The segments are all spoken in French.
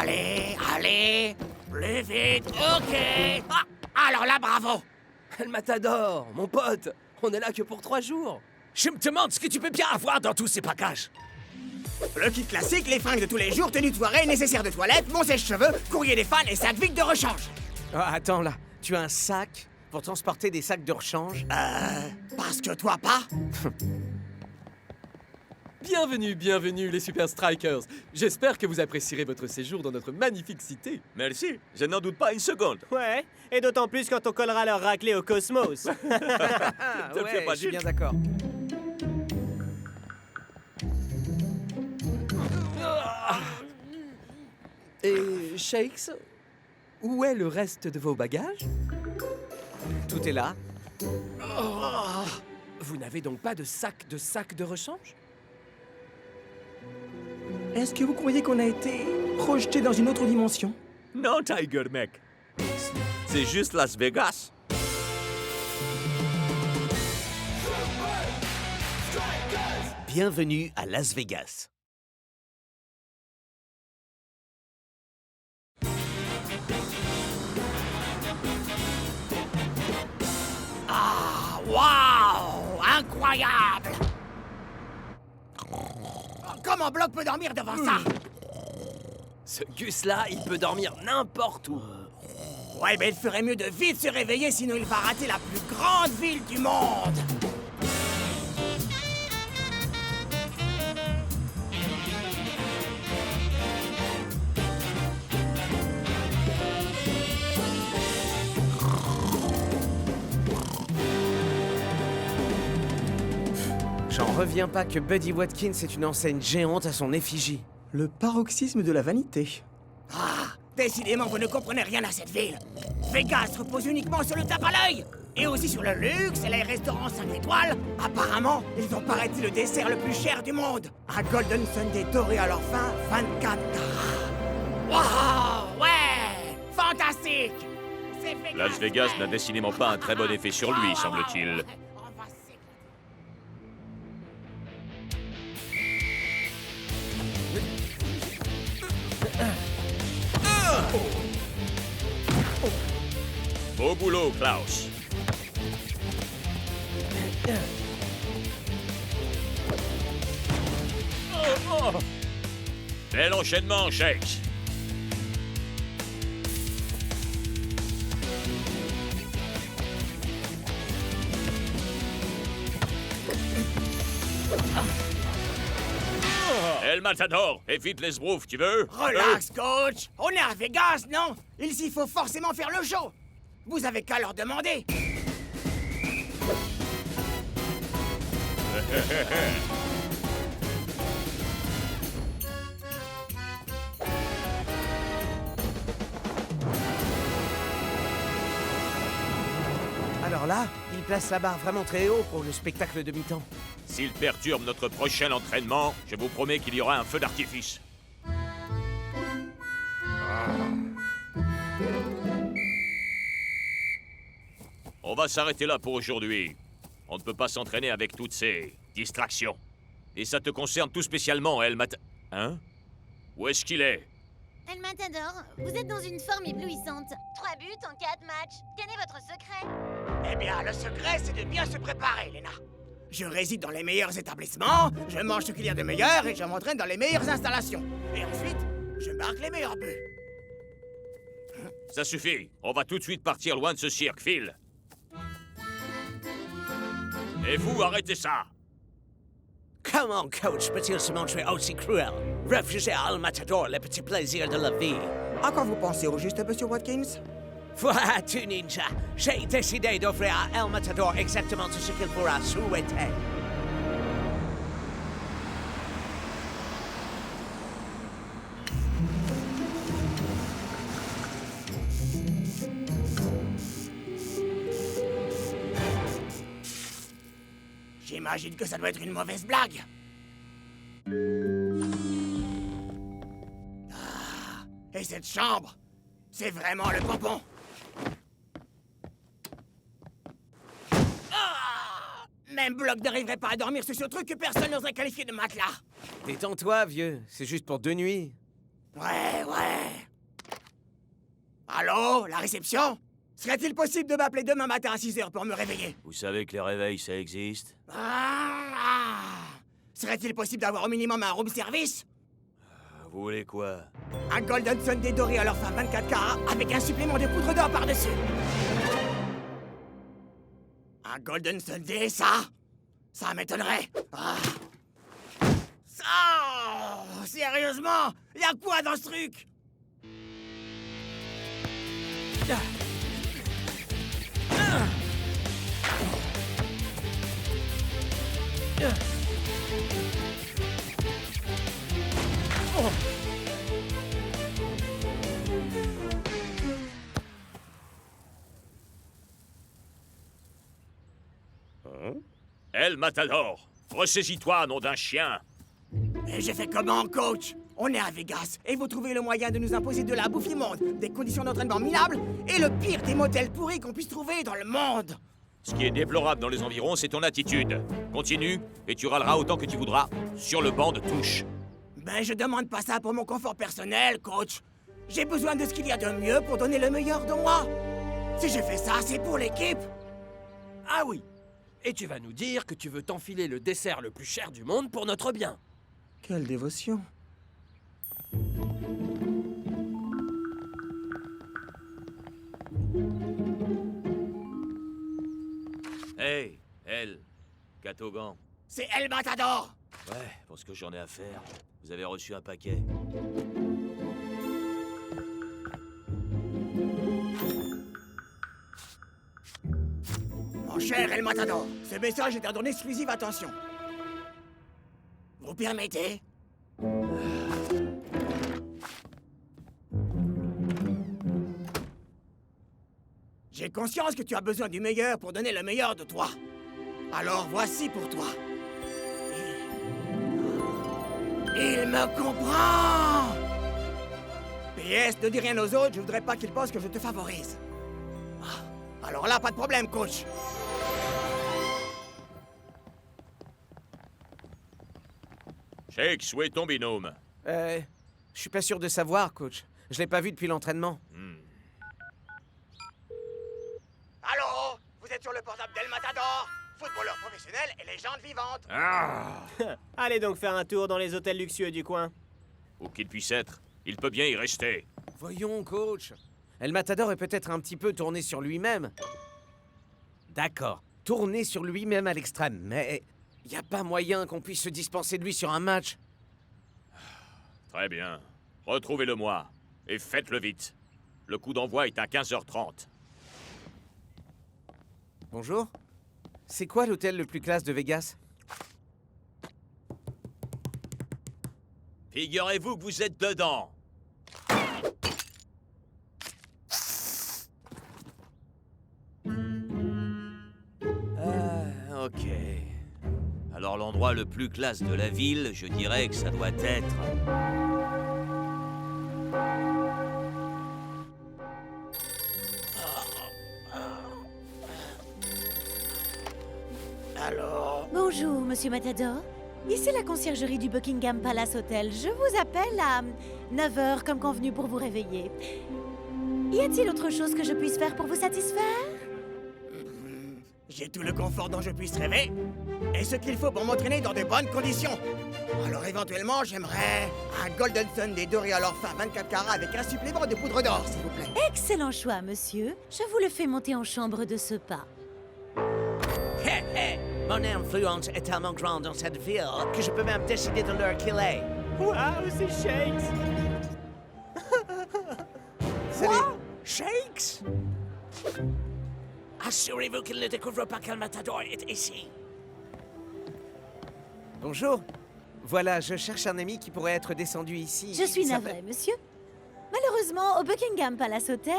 Allez, plus vite, ok. Ah, alors là, bravo. El Matador, mon pote, on est là que pour 3 jours. Je me demande ce que tu peux bien avoir dans tous ces bagages. Le kit classique, les fringues de tous les jours, tenue de soirée, nécessaire de toilette, mon sèche-cheveux, courrier des fans et sac vide de rechange. Ah, attends là, tu as un sac pour transporter des sacs de rechange? Parce que toi pas. Bienvenue les Super Strikers. J'espère que vous apprécierez votre séjour dans notre magnifique cité. Merci, je n'en doute pas une seconde. Ouais, et d'autant plus quand on collera leur raclée au cosmos. Ah, Te fais pas je suis chier. bien d'accord. Et Shakes, où est le reste de vos bagages? Tout est là. Vous n'avez donc pas de sac de rechange? Est-ce que vous croyez qu'on a été projeté dans une autre dimension? Non, Tiger, mec. C'est juste Las Vegas. Bienvenue à Las Vegas. Waouh, incroyable. Comment Block peut dormir devant ça? Ce Gus-là, il peut dormir n'importe où. Ouais, mais il ferait mieux de vite se réveiller, sinon il va rater la plus grande ville du monde. J'en reviens pas que Buddy Watkins est une enseigne géante à son effigie. Le paroxysme de la vanité. Ah, décidément, vous ne comprenez rien à cette ville. Vegas repose uniquement sur le tape à l'œil. Et aussi sur le luxe et les restaurants 5 étoiles. Apparemment, ils ont paraît-il le dessert le plus cher du monde. Un Golden Sundae doré à leur fin, 24 carats. Waouh, ouais, fantastique. C'est Las Vegas n'a décidément pas un très bon effet sur lui, semble-t-il. On va s'éclater. Beau boulot, Klaus. Bel enchaînement, Shakes. El Matador, évite les sbroufs, tu veux? Relax, coach. On est à Vegas, non? Il faut forcément faire le show. Vous avez qu'à leur demander. Alors là, il place la barre vraiment très haut pour le spectacle de mi-temps. S'il perturbe notre prochain entraînement, je vous promets qu'il y aura un feu d'artifice. On va s'arrêter là pour aujourd'hui. On ne peut pas s'entraîner avec toutes ces distractions. Et ça te concerne tout spécialement, El Mat... Hein? Où est-ce qu'il est? El Matador, vous êtes dans une forme éblouissante. 3 buts en 4 matchs. Quel est votre secret? Eh bien, le secret, c'est de bien se préparer, Lena. Je réside dans les meilleurs établissements, je mange ce qu'il y a de meilleur et je m'entraîne dans les meilleures installations. Et ensuite, je marque les meilleurs buts. Ça suffit. On va tout de suite partir loin de ce cirque, Phil. Et vous, arrêtez ça! Comment coach peut-il se montrer aussi cruel? Refuser à El Matador les petits plaisirs de la vie. À quoi vous pensez au juste, monsieur Watkins? Vois-tu, ninja, j'ai décidé d'offrir à El Matador exactement tout ce qu'il pourra souhaiter. J'imagine que ça doit être une mauvaise blague. Ah, et cette chambre, c'est vraiment le pompon. Ah, même Block n'arriverait pas à dormir sur ce truc que personne n'oserait qualifier de matelas. Détends-toi, vieux. C'est juste pour 2 nuits. Ouais. Allô, la réception? Serait-il possible de m'appeler demain matin à 6h pour me réveiller? Vous savez que les réveils, ça existe? Serait-il possible d'avoir au minimum un room service? Vous voulez quoi? Un Golden Sunday doré à leur fin 24 carats avec un supplément de poudre d'or par-dessus. Un Golden Sunday, ça? Ça m'étonnerait. Sérieusement? Y'a quoi dans ce truc? El Matador, ressaisis-toi, nom d'un chien. Et j'ai fait comment, coach? On est à Vegas, et vous trouvez le moyen de nous imposer de la bouffe immonde, des conditions d'entraînement minables, et le pire des motels pourris qu'on puisse trouver dans le monde. Ce qui est déplorable dans les environs, c'est ton attitude. Continue, et tu râleras autant que tu voudras sur le banc de touche. Ben, je demande pas ça pour mon confort personnel, coach. J'ai besoin de ce qu'il y a de mieux pour donner le meilleur de moi. Si je fais ça, c'est pour l'équipe. Ah oui. Et tu vas nous dire que tu veux t'enfiler le dessert le plus cher du monde pour notre bien. Quelle dévotion. Hey, El, Catogan. C'est El Matador. Ouais, pour ce que j'en ai à faire, vous avez reçu un paquet. Mon cher El Matador, ce message est en exclusive attention. Vous permettez? J'ai conscience que tu as besoin du meilleur pour donner le meilleur de toi. Alors voici pour toi. Il me comprend! PS, ne dis rien aux autres, je voudrais pas qu'ils pensent que je te favorise. Alors là, pas de problème, coach. Shakes, où est ton binôme? Je suis pas sûr de savoir, coach. Je l'ai pas vu depuis l'entraînement. Allô? Vous êtes sur le portable d'El Matador? Footballeur professionnel et légende vivante. Allez donc faire un tour dans les hôtels luxueux du coin. Où qu'il puisse être, il peut bien y rester. Voyons, coach. El Matador est peut-être un petit peu tourné sur lui-même. D'accord, tourné sur lui-même à l'extrême, mais y a pas moyen qu'on puisse se dispenser de lui sur un match. Très bien. Retrouvez-le-moi. Et faites-le vite. Le coup d'envoi est à 15h30. Bonjour. C'est quoi l'hôtel le plus classe de Vegas? Figurez-vous que vous êtes dedans. Ok. Alors l'endroit le plus classe de la ville, je dirais que ça doit être... Alors? Bonjour, monsieur Matador. Ici la conciergerie du Buckingham Palace Hotel. Je vous appelle à 9h comme convenu pour vous réveiller. Y a-t-il autre chose que je puisse faire pour vous satisfaire? J'ai tout le confort dont je puisse rêver et ce qu'il faut pour m'entraîner dans de bonnes conditions. Alors éventuellement, j'aimerais un Golden Sunday doré à leur fin 24 carats avec un supplément de poudre d'or, s'il vous plaît. Excellent choix, monsieur. Je vous le fais monter en chambre de ce pas. Hé, hé! Mon influence est tellement grande dans cette ville que je peux même décider de l'heure qu'il est. Waouh, c'est Shakes! Quoi? Shakes? Assurez-vous qu'il ne découvre pas qu'El Matador est ici. Bonjour. Voilà, je cherche un ami qui pourrait être descendu ici. Je suis Il s'appelle- navrée, monsieur. Malheureusement, au Buckingham Palace Hotel,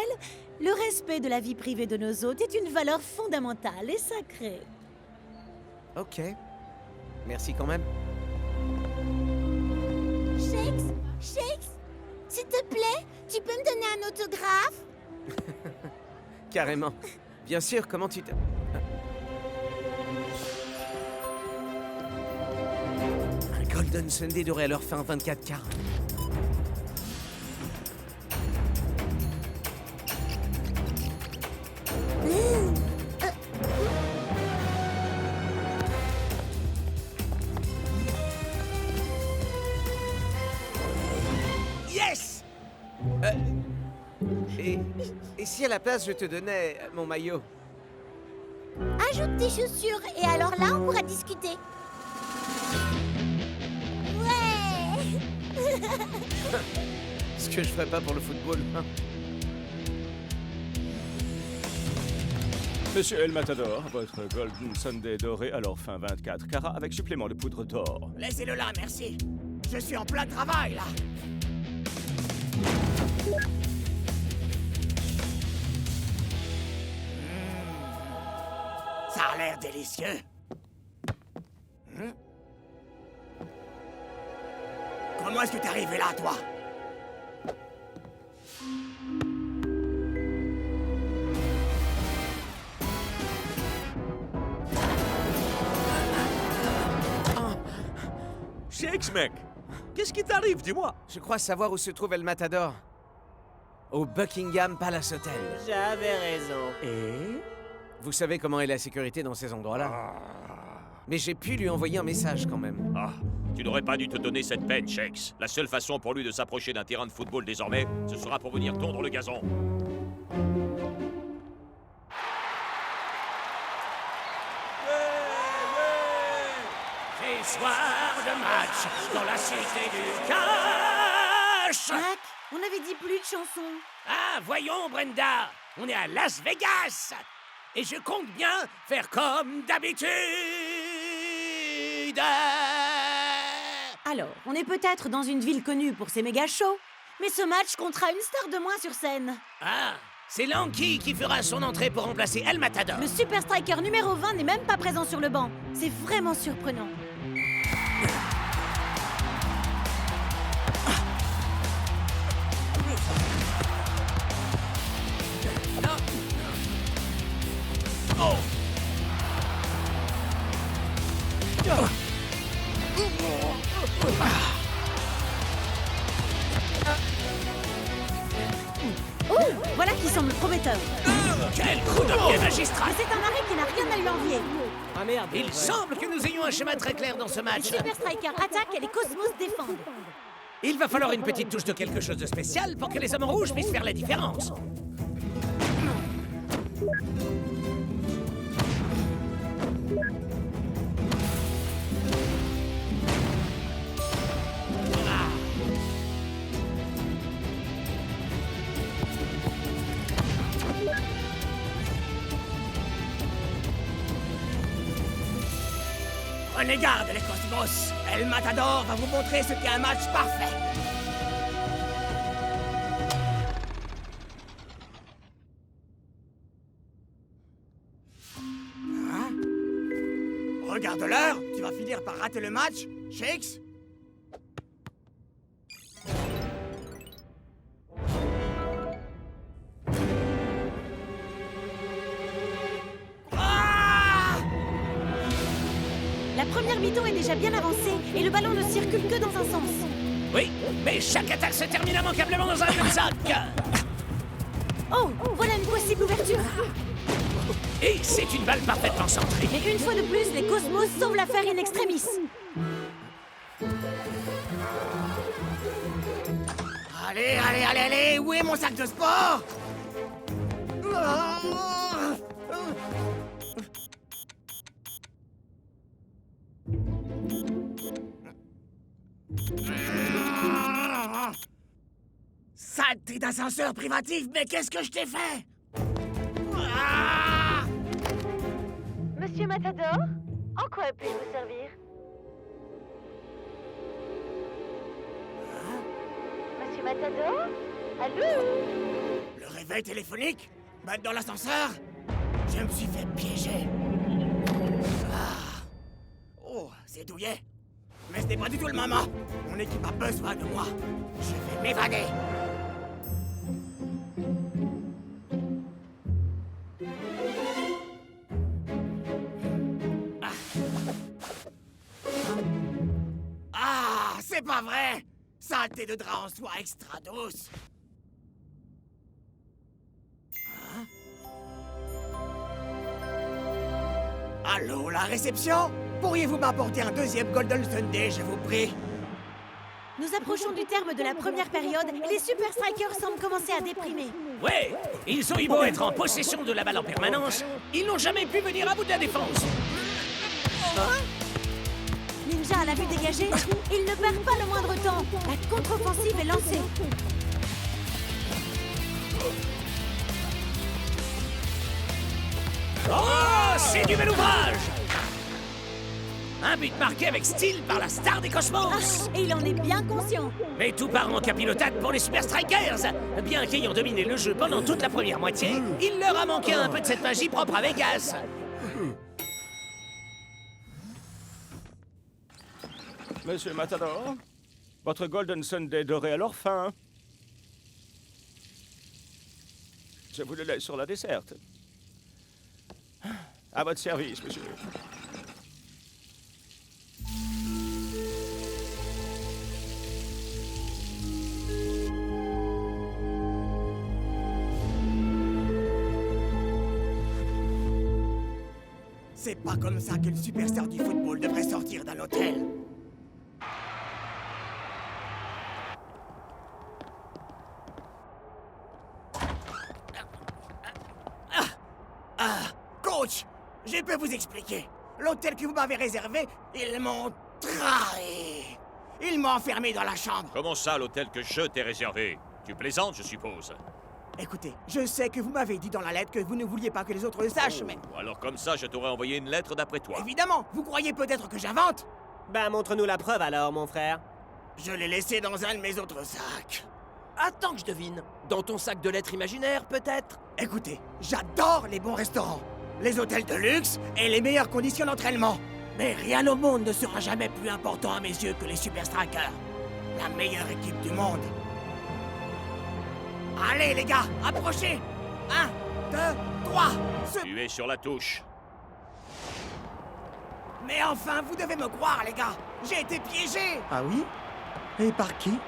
le respect de la vie privée de nos hôtes est une valeur fondamentale et sacrée. Ok. Merci quand même. Shakes, s'il te plaît, tu peux me donner un autographe? Carrément. Bien sûr, comment tu te... Un Golden Sunday doré à leur fin 24 carats. Et si à la place je te donnais mon maillot? Ajoute tes chaussures et alors là, on pourra discuter. Ouais. Ce que je ferais pas pour le football. Monsieur El Matador, votre Golden Sunday doré alors fin 24 carats avec supplément de poudre d'or. Laissez-le là, merci. Je suis en plein travail, là. Ça a l'air délicieux. Comment est-ce que t'es arrivé là, toi? Shakes, mec! Qu'est-ce qui t'arrive, dis-moi? Je crois savoir où se trouve El Matador. Au Buckingham Palace Hotel. J'avais raison. Et? Vous savez comment est la sécurité dans ces endroits-là. Mais j'ai pu lui envoyer un message quand même. Ah, tu n'aurais pas dû te donner cette peine, Shakes. La seule façon pour lui de s'approcher d'un terrain de football désormais, ce sera pour venir tondre le gazon. C'est soir de match dans la cité du cash. Mac, on avait dit plus de chansons. Ah, voyons, Brenda, on est à Las Vegas. Et je compte bien faire comme d'habitude. Alors, on est peut-être dans une ville connue pour ses méga shows, mais ce match comptera une star de moins sur scène. Ah, c'est Lanky qui fera son entrée pour remplacer El Matador. Le Super Striker numéro 20 n'est même pas présent sur le banc. C'est vraiment surprenant. Oh, voilà qui semble prometteur. Quel coup de pied magistral. Mais c'est un arrêt qui n'a rien à lui envier. Ah merde. Il semble que nous ayons un schéma très clair dans ce Le match. Super Striker attaque et les Cosmos défendent. Il va falloir une petite touche de quelque chose de spécial pour que les hommes rouges puissent faire la différence. Prenez garde, les Cosmos. El Matador va vous montrer ce qu'est un match parfait. Hein? Regarde l'heure. Tu vas finir par rater le match, Shakes. La première mi-temps est déjà bien avancée et le ballon ne circule que dans un sens. Oui, mais chaque attaque se termine immanquablement dans un même sac. Oh, voilà une possible ouverture. Et c'est une balle parfaitement centrée. Et une fois de plus, les Cosmos sauvent l'affaire in extremis. Allez, allez, allez, allez, où est mon sac de sport? Saleté d'ascenseur privatif, mais qu'est-ce que je t'ai fait? Ah! Monsieur Matador, en quoi puis-je vous servir? Monsieur Matador? Allô? Le réveil téléphonique? Battre dans l'ascenseur? Je me suis fait piéger. Ah. Oh, c'est douillet. Mais ce n'est pas du tout le moment. Mon équipe a besoin de moi. Je vais m'évader. Ah, c'est pas vrai! Saleté de drap en soie extra douce! Hein? Allô, la réception? Pourriez-vous m'apporter un deuxième Golden Sunday, je vous prie? Nous approchons du terme de la première période et les Super Strikers semblent commencer à déprimer. Ouais, ils ont eu beau être en possession de la balle en permanence, ils n'ont jamais pu venir à bout de la défense. Ninja à la vue dégagée, il ne perd pas le moindre temps. La contre-offensive est lancée. Oh, c'est du bel ouvrage! Un but marqué avec style par la star des Cosmos! Et il en est bien conscient. Mais tout part en capilotade pour les Super Strikers! Bien qu'ayant dominé le jeu pendant toute la première moitié, il leur a manqué un peu de cette magie propre à Vegas! Monsieur Matador, votre Golden Sunday doré à leur fin. Je vous le laisse sur la desserte. À votre service, monsieur. C'est pas comme ça que le superstar du football devrait sortir d'un hôtel. Coach, je peux vous expliquer. L'hôtel que vous m'avez réservé, ils m'ont trahi. Ils m'ont enfermé dans la chambre. Comment ça, l'hôtel que je t'ai réservé? Tu plaisantes, je suppose. Écoutez, je sais que vous m'avez dit dans la lettre que vous ne vouliez pas que les autres le sachent, mais... Alors comme ça, je t'aurais envoyé une lettre d'après toi. Évidemment, vous croyez peut-être que j'invente? Ben, montre-nous la preuve alors, mon frère. Je l'ai laissé dans un de mes autres sacs. Attends que je devine. Dans ton sac de lettres imaginaire, peut-être? Écoutez, j'adore les bons restaurants, les hôtels de luxe et les meilleures conditions d'entraînement. Mais rien au monde ne sera jamais plus important à mes yeux que les Super Strikers. La meilleure équipe du monde. Allez les gars, approchez. 1, 2, 3. Tu es sur la touche. Mais enfin, vous devez me croire les gars. J'ai été piégé. Ah oui? Et par qui?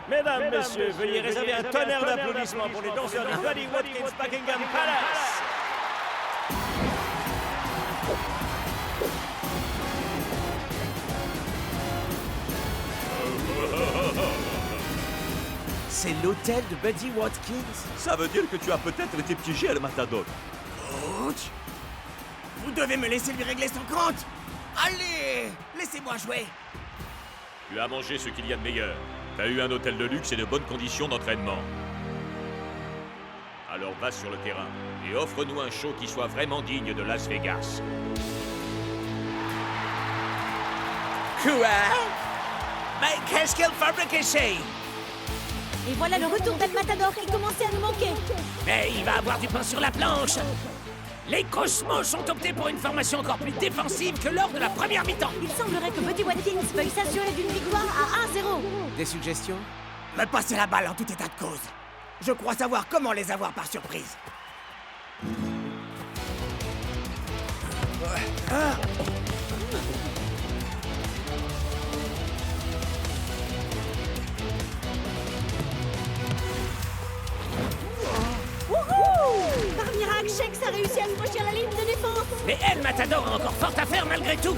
Mesdames, messieurs, veuillez réserver un tonnerre d'applaudissements pour les danseurs du Buddy Watkins Buckingham Palace. C'est l'hôtel de Buddy Watkins. Ça veut dire que tu as peut-être été piégé, El Matador. Coach, vous devez me laisser lui régler son compte. Allez, laissez-moi jouer. Tu as mangé ce qu'il y a de meilleur. T'as eu un hôtel de luxe et de bonnes conditions d'entraînement. Alors va sur le terrain et offre-nous un show qui soit vraiment digne de Las Vegas. Quoi? Mais qu'est-ce qu'elle fabrique ici? Et voilà le retour d'El Matador qui commençait à nous manquer. Mais il va avoir du pain sur la planche. Les Cosmos ont opté pour une formation encore plus défensive que lors de la première mi-temps. Il semblerait que Buddy Watkins veuille s'assurer d'une victoire à 1-0. Des suggestions? Me passer la balle en tout état de cause. Je crois savoir comment les avoir par surprise. Wouhou! Par miracle, Shakes a réussi à se franchir la ligne de défense. Mais El Matador a encore fort à faire malgré tout.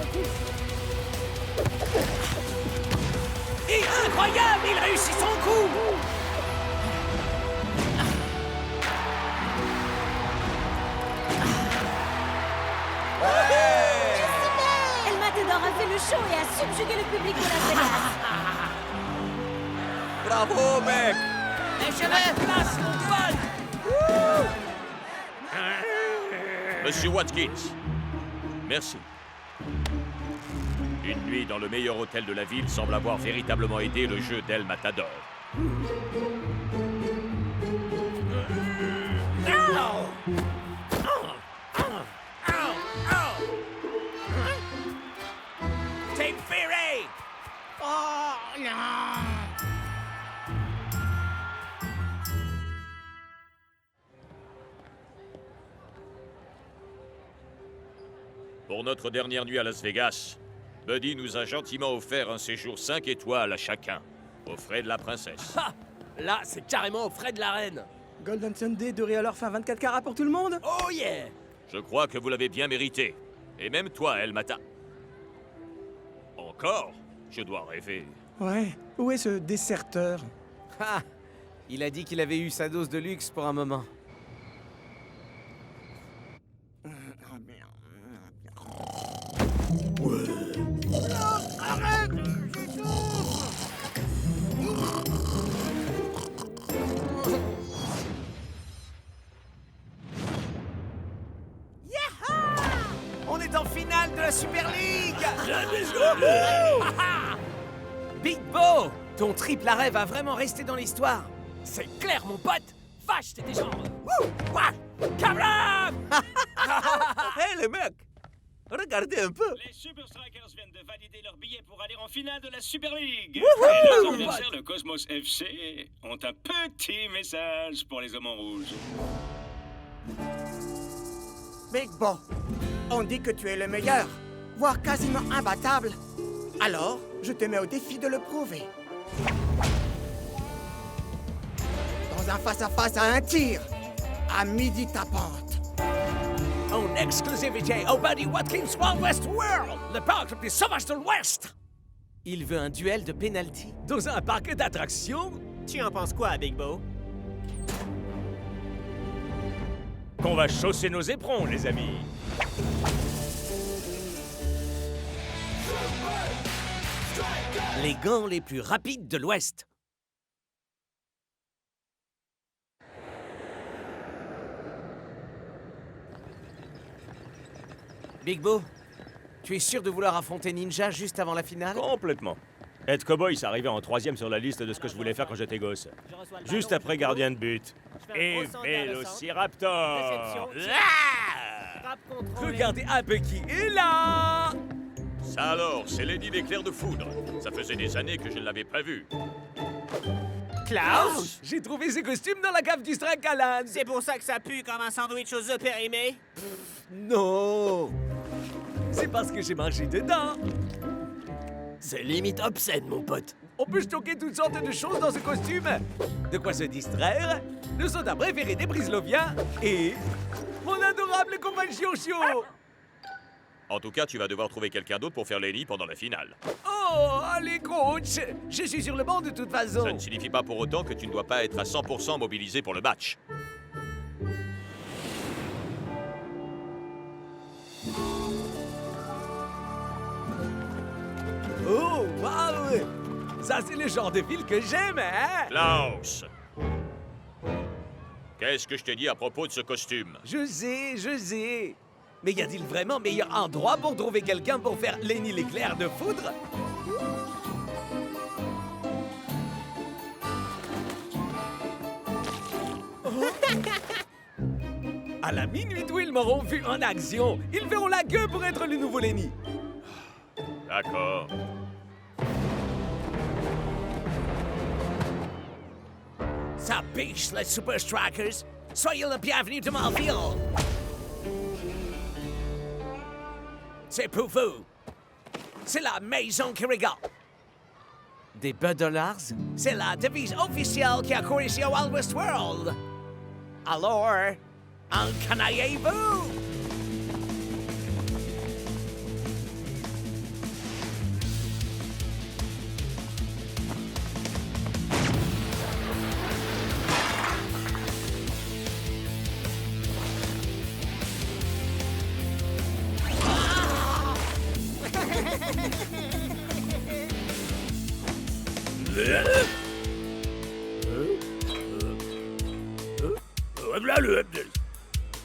Et incroyable, il réussit son coup. El Matador a fait le show et a subjugué le public de Las Vegas. Bravo, mec! Place, Monsieur Watkins, merci. Une nuit dans le meilleur hôtel de la ville semble avoir véritablement aidé le jeu d'El Matador. Team Fury! Oh non! Pour notre dernière nuit à Las Vegas, Buddy nous a gentiment offert un séjour 5 étoiles à chacun, aux frais de la princesse. Ha! Là, c'est carrément aux frais de la reine. Golden Sunday doré à leur fin 24 carats pour tout le monde? Oh yeah! Je crois que vous l'avez bien mérité. Et même toi, El Mata. Encore? Je dois rêver. Ouais, où est ce déserteur? Ah, il a dit qu'il avait eu sa dose de luxe pour un moment. Arrête! J'étouffe! On est en finale de la Super League! Big Bo! Ton triple arrêt va vraiment rester dans l'histoire. C'est clair, mon pote. Vache, t'es déjà... Kablam! Hé les mecs! Regardez un peu! Les Super Strikers viennent de valider leur billet pour aller en finale de la Super League. Wouhou! Et leurs adversaires, le Cosmos FC, ont un petit message pour les hommes en rouge. Big Bo, on dit que tu es le meilleur, voire quasiment imbattable. Alors, je te mets au défi de le prouver. Dans un face-à-face à un tir, à midi tapante. En exclusivité au Buddy Watkins Wild West World, le parc le plus sauvage de l'Ouest. Il veut un duel de penalty. Dans un parc d'attractions. Tu en penses quoi, Big Bo? Qu'on va chausser nos éperons, les amis. Les gants les plus rapides de l'Ouest. Big Bo, tu es sûr de vouloir affronter Ninja juste avant la finale? Complètement. Être cowboy, c'est arrivé en 3e sur la liste de ce que je voulais faire quand j'étais gosse. Juste après gardien de but. Et Vélociraptor. Regardez un peu qui est là. Ça alors, c'est Lenny l'éclair de foudre. Ça faisait des années que je ne l'avais pas vu. Klaus, j'ai trouvé ces costumes dans la cave du Strike Alan. C'est pour ça que ça pue comme un sandwich aux œufs périmés? Non, c'est parce que j'ai mangé dedans. C'est limite obscène, mon pote. On peut stocker toutes sortes de choses dans ce costume. De quoi se distraire, le soda préféré des Brisloviens et mon adorable compagnon chiot. En tout cas, tu vas devoir trouver quelqu'un d'autre pour faire Lenny pendant la finale. Oh, allez, coach, je suis sur le banc de toute façon. Ça ne signifie pas pour autant que tu ne dois pas être à 100% mobilisé pour le match. Oh, waouh! Ça, c'est le genre de ville que j'aime, hein? Klaus! Qu'est-ce que je t'ai dit à propos de ce costume? Je sais. Mais y a-t-il vraiment meilleur endroit pour trouver quelqu'un pour faire Lenny l'éclair de foudre? À la minute où ils m'auront vu en action, ils verront la gueule pour être le nouveau Lenny. D'accord. Ça piche, les Super Strikers. Soyez le bienvenu de ma ville. C'est pour vous. C'est la maison qui rigole. Des $. C'est la devise officielle qui a couru ici au Wild West World. Alors, encanaillez-vous!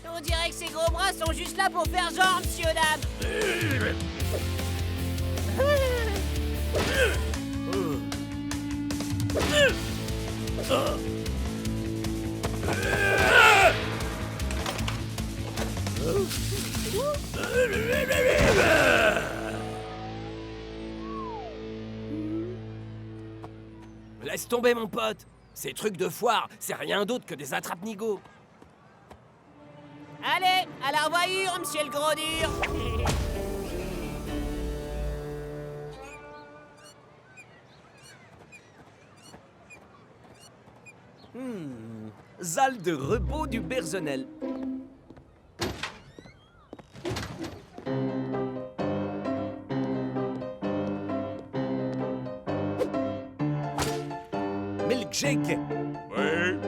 On dirait que ces gros bras sont juste là pour faire genre, monsieur, dame. Laisse tomber, mon pote. Ces trucs de foire, c'est rien d'autre que des attrape-nigauds. Allez, à la revoyure, monsieur le gros dur. Salle de repos du personnel. Shake. Oui.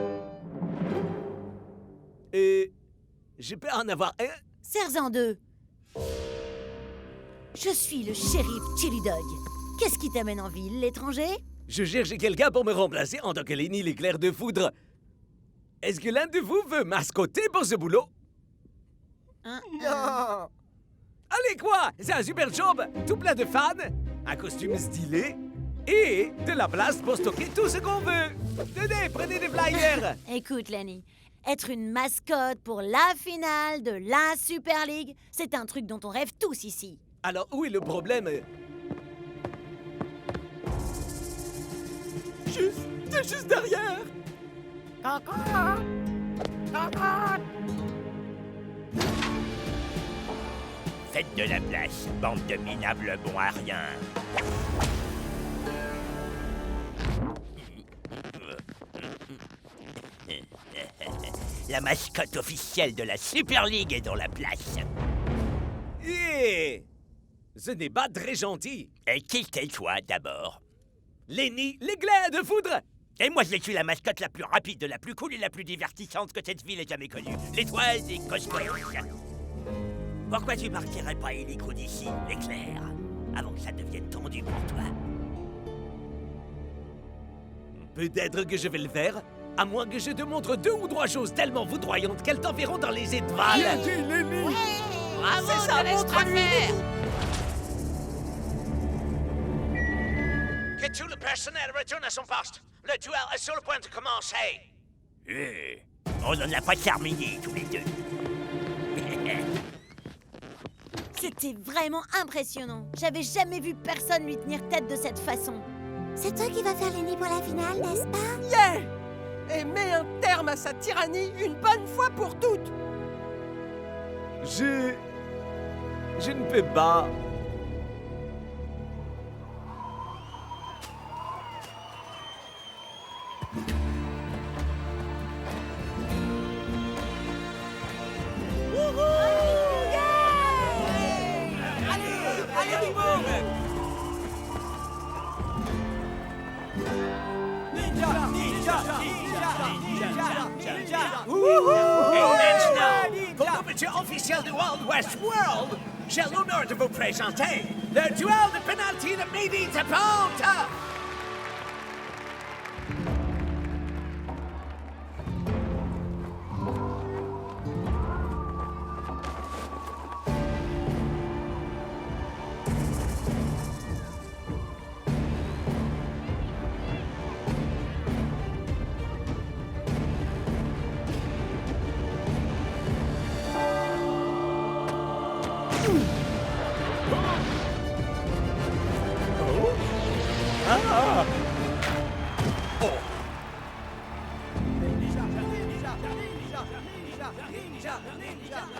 Et je peux en avoir un? Serre-en deux. Je suis le shérif Chili Dog. Qu'est-ce qui t'amène en ville, l'étranger? Je cherche quelqu'un pour me remplacer en tant que Lenny l'éclair de foudre. Est-ce que l'un de vous veut mascoter pour ce boulot? Non! Allez quoi? C'est un super job! Tout plein de fans, un costume stylé et de la place pour stocker tout ce qu'on veut. Tenez, prenez des flyers! Écoute, Lenny, être une mascotte pour la finale de la Super League, c'est un truc dont on rêve tous ici. Alors où est le problème? T'es juste derrière. Faites de la place, bande de minables bons à rien. La mascotte officielle de la Super League est dans la place. Eh! Ce n'est pas très gentil. Et qui t'es toi d'abord? Lenny l'éclair de foudre! Et moi, je suis la mascotte la plus rapide, la plus cool et la plus divertissante que cette ville ait jamais connue. L'étoile des cosmos. Pourquoi tu partirais pas illico d'ici, l'éclair, avant que ça devienne tendu pour toi? Peut-être que je vais le faire, à moins que je te montre 2 ou 3 choses tellement foudroyantes qu'elles t'enverront dans les étoiles. Bien dit, Lenny. Bravo, C'est ça, montre-lui. Que tout le personnel retourne à son poste. Le duel est sur le point de commencer. On n'en a pas terminé, tous les deux. C'était vraiment impressionnant. J'avais jamais vu personne lui tenir tête de cette façon. C'est toi qui vas faire Lenny pour la finale, n'est-ce pas? Yeah! Et mets un terme à sa tyrannie une bonne fois pour toutes. Je ne peux pas. Et maintenant, pour l'ouverture officielle du Wild West World, j'ai l'honneur de vous présenter le duel de penalty de Midi de Ponte.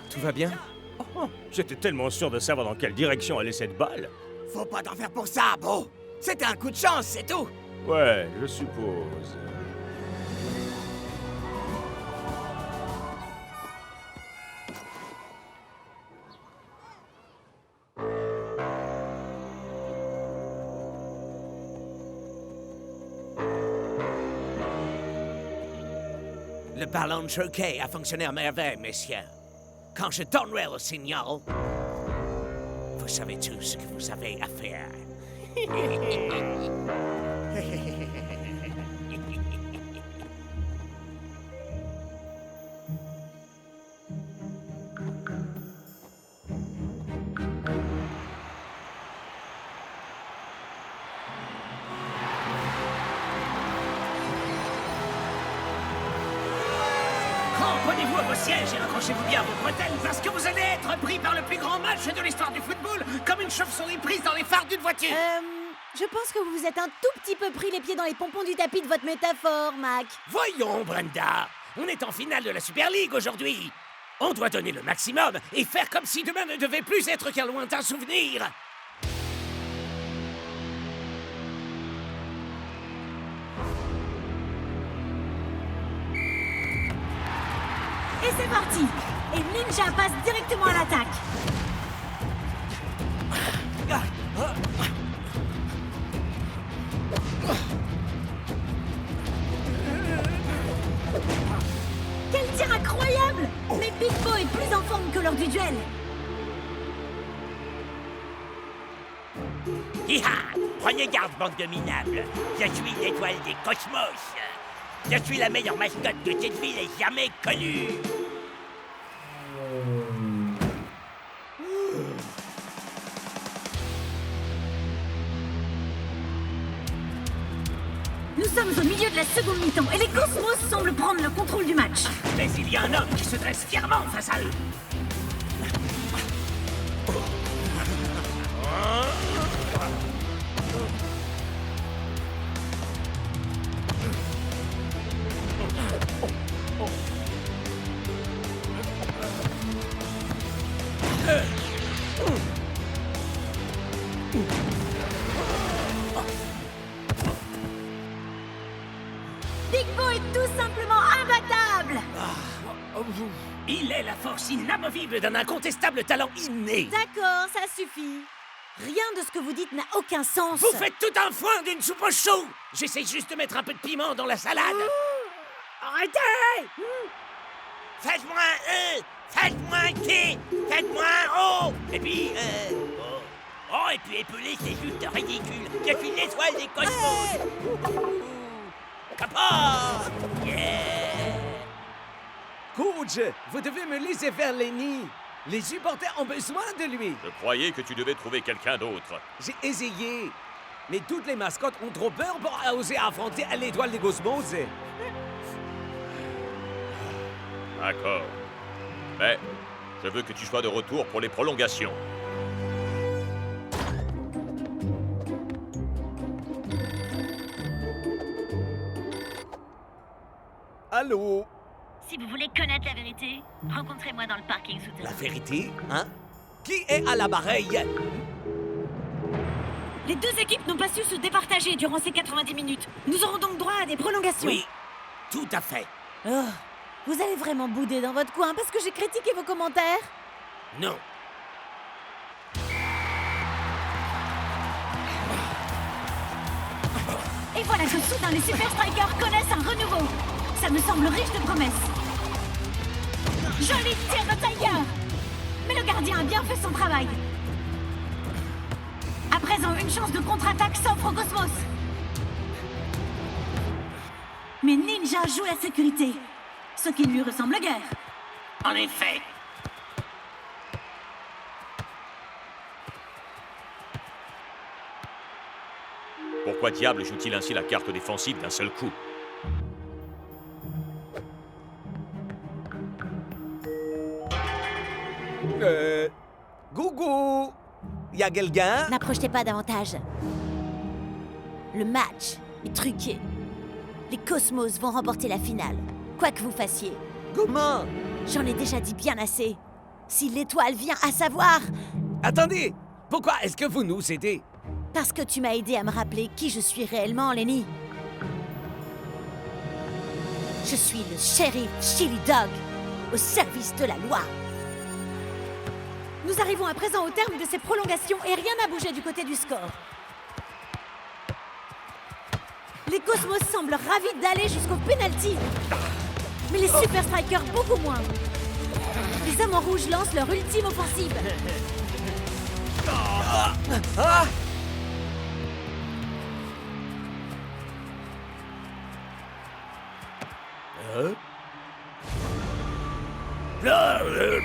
Tout va bien? J'étais tellement sûr de savoir dans quelle direction allait cette balle. Faut pas t'en faire pour ça, Bo. C'était un coup de chance, c'est tout. Ouais, je suppose. Le ballon choqué a fonctionné à merveille, messieurs. Quand je donnerai le signal, vous savez tout ce que vous avez à faire. Cramponnez-vous à vos sièges et accrochez-vous bien à vos bretelles parce que vous allez être pris par le plus grand match de l'histoire du football, comme une chauve-souris prise dans les phares d'une voiture. Je pense que vous vous êtes un tout petit peu pris les pieds dans les pompons du tapis de votre métaphore, Mac. Voyons, Brenda, on est en finale de la Super League aujourd'hui. On doit donner le maximum et faire comme si demain ne devait plus être qu'un lointain souvenir. Et c'est parti! Et Ninja passe directement à l'attaque. en forme que lors du duel. Hi-ha! Prenez garde, bande de minables. Je suis l'étoile des cosmos. Je suis la meilleure mascotte que cette ville ait jamais connue. Nous sommes au milieu de la seconde mi-temps et les Cosmos semblent prendre le contrôle du match. Mais il y a un homme qui se dresse fièrement face à eux. Big Bo est tout simplement imbattable. Il est la force inamovible d'un incontestable talent inné. D'accord, ça suffit. Rien de ce que vous dites n'a aucun sens. Vous faites tout un foin d'une soupe au chou. J'essaie juste de mettre un peu de piment dans la salade. Arrêtez! Faites-moi un E, faites-moi un T, faites-moi un O. Et puis, Oh, et puis épeler, c'est juste ridicule. Je suis l'étoile des cosmos. Capote! Yeah! Coach, vous devez me laisser faire Lenny. Les supporters ont besoin de lui. Je croyais que tu devais trouver quelqu'un d'autre. J'ai essayé. Mais toutes les mascottes ont trop peur pour oser affronter l'étoile des cosmos. D'accord. Mais je veux que tu sois de retour pour les prolongations. Allô? Si vous voulez connaître la vérité, rencontrez-moi dans le parking souterrain. La vérité, hein? Qui est à la bareille? Les deux équipes n'ont pas su se départager durant ces 90 minutes. Nous aurons donc droit à des prolongations. Oui, tout à fait. Oh, vous allez vraiment bouder dans votre coin parce que j'ai critiqué vos commentaires? Non. Et voilà que soudain les Super Strikers connaissent un renouveau. Ça me semble riche de promesses. Joli tir de Tiger! Mais le gardien a bien fait son travail. À présent, une chance de contre-attaque s'offre au Cosmos. Mais Ninja joue la sécurité, ce qui ne lui ressemble guère. En effet. Pourquoi diable joue-t-il ainsi la carte défensive d'un seul coup? Gougou! Y a quelqu'un? N'approchez pas davantage. Le match est truqué. Les Cosmos vont remporter la finale, quoi que vous fassiez. Comment? J'en ai déjà dit bien assez. Si l'étoile vient à savoir... Attendez! Pourquoi est-ce que vous nous aidez? Parce que tu m'as aidé à me rappeler qui je suis réellement, Lenny. Je suis le shérif Chili Dog, au service de la loi. Nous arrivons à présent au terme de ces prolongations et rien n'a bougé du côté du score. Les Cosmos semblent ravis d'aller jusqu'au penalty. Mais les Super Strikers beaucoup moins. Les hommes en rouge lancent leur ultime offensive.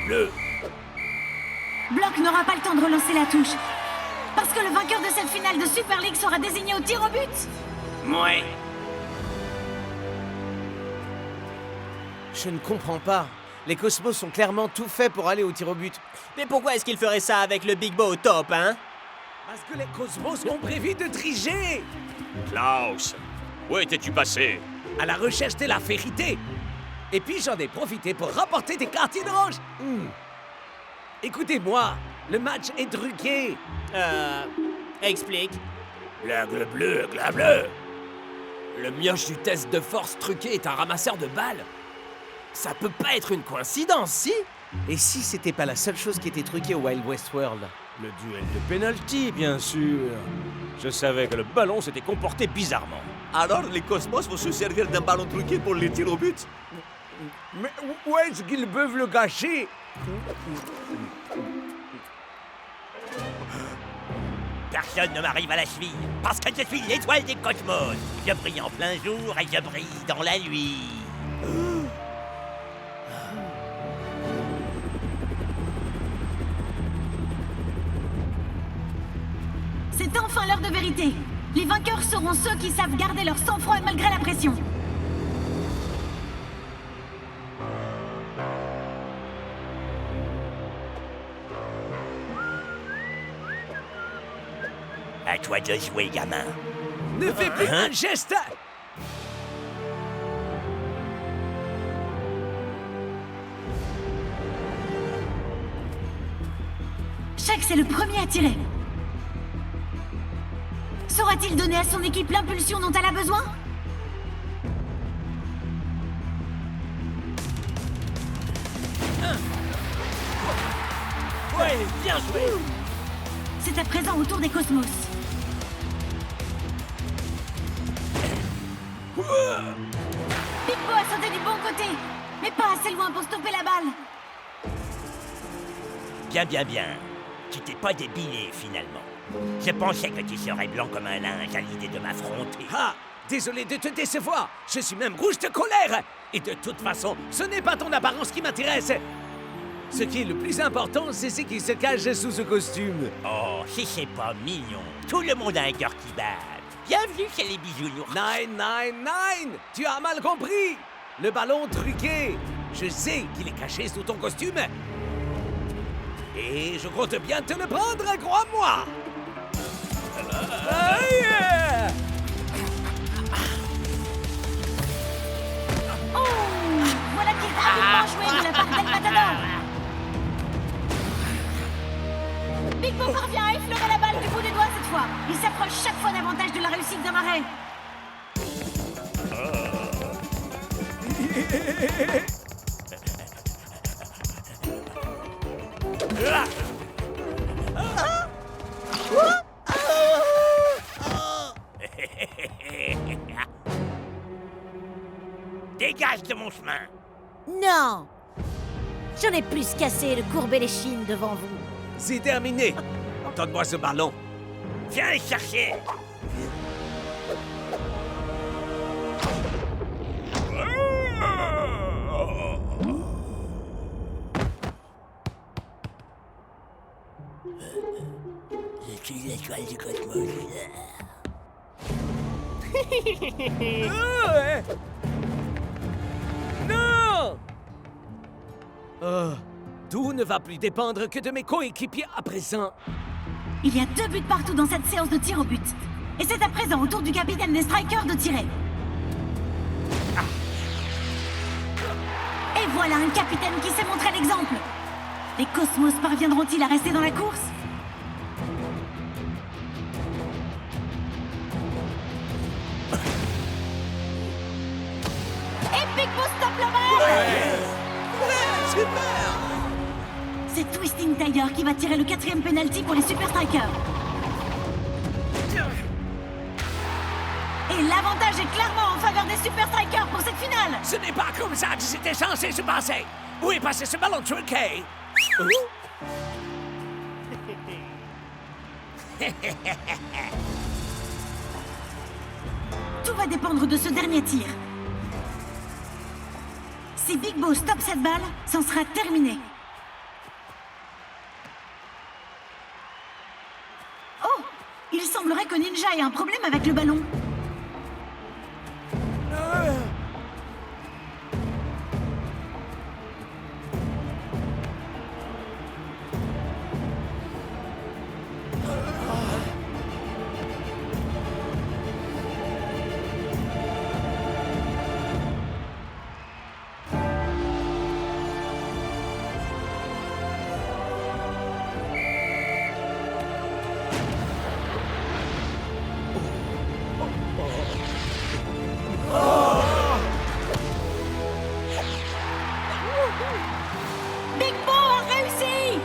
Bleu. Block n'aura pas le temps de relancer la touche. Parce que le vainqueur de cette finale de Super League sera désigné au tir au but. Ouais. Je ne comprends pas. Les Cosmos ont clairement tout fait pour aller au tir au but. Mais pourquoi est-ce qu'il ferait ça avec le Big Bo au top, hein? Parce que les Cosmos ont prévu de tricher! Klaus, où étais-tu passé? À la recherche de la vérité. Et puis j'en ai profité pour rapporter des cartines rouges. Écoutez-moi, le match est truqué. Explique. L'aigle bleu. Le mioche du test de force truqué est un ramasseur de balles. Ça peut pas être une coïncidence, si? Et si c'était pas la seule chose qui était truquée au Wild West World? Le duel de penalty, bien sûr. Je savais que le ballon s'était comporté bizarrement. Alors les Cosmos vont se servir d'un ballon truqué pour les tirs au but? Mais où est-ce qu'ils peuvent le cacher? Personne ne m'arrive à la cheville, parce que je suis l'étoile des cosmos. Je brille en plein jour et je brille dans la nuit. C'est enfin l'heure de vérité. Les vainqueurs seront ceux qui savent garder leur sang-froid malgré la pression. À toi de jouer, gamin. Ne fais plus un geste! Shake, c'est le premier à tirer. Saura-t-il donner à son équipe l'impulsion dont elle a besoin? Ouais, bien joué! C'est à présent au tour des cosmos. Big Bo a sauté du bon côté, mais pas assez loin pour stopper la balle. Bien, bien, bien. Tu t'es pas débilé, finalement. Je pensais que tu serais blanc comme un linge à l'idée de m'affronter. Ah! Désolé de te décevoir. Je suis même rouge de colère. Et de toute façon, ce n'est pas ton apparence qui m'intéresse. Ce qui est le plus important, c'est ce qui se cache sous ce costume. Oh, si c'est pas mignon. Tout le monde a un cœur qui bat. Bienvenue chez les bisounours. 999! Tu as mal compris! Le ballon truqué! Je sais qu'il est caché sous ton costume. Et je compte bien te le prendre, crois-moi! Oh! Voilà qui est rapidement joué de la part d'El Matador. Big Bo parvient à effleurer la balle du bout des doigts cette fois. Il s'approche chaque fois davantage de la réussite d'un arrêt. Dégage de mon chemin. Non! J'en ai plus qu'assez de courber les chines devant vous. C'est terminé. Donne-moi ce ballon. Viens le chercher. Je suis l'étoile du cosmos. Non! Tout ne va plus dépendre que de mes coéquipiers à présent. Il y a 2 buts partout dans cette séance de tir au but. Et c'est à présent au tour du capitaine des Strikers de tirer. Et voilà un capitaine qui sait montrer l'exemple. Les Cosmos parviendront-ils à rester dans la course? Et Big Bo stoppe la balle! Super! C'est Twisting Tiger qui va tirer le 4e penalty pour les Super Strikers. Et l'avantage est clairement en faveur des Super Strikers pour cette finale. Ce n'est pas comme ça que c'était censé se passer. Où est passé ce ballon truqué? Tout va dépendre de ce dernier tir. Si Big Bo stoppe cette balle, c'en sera terminé. Oh! Il semblerait que Ninja ait un problème avec le ballon. Big Bo a réussi!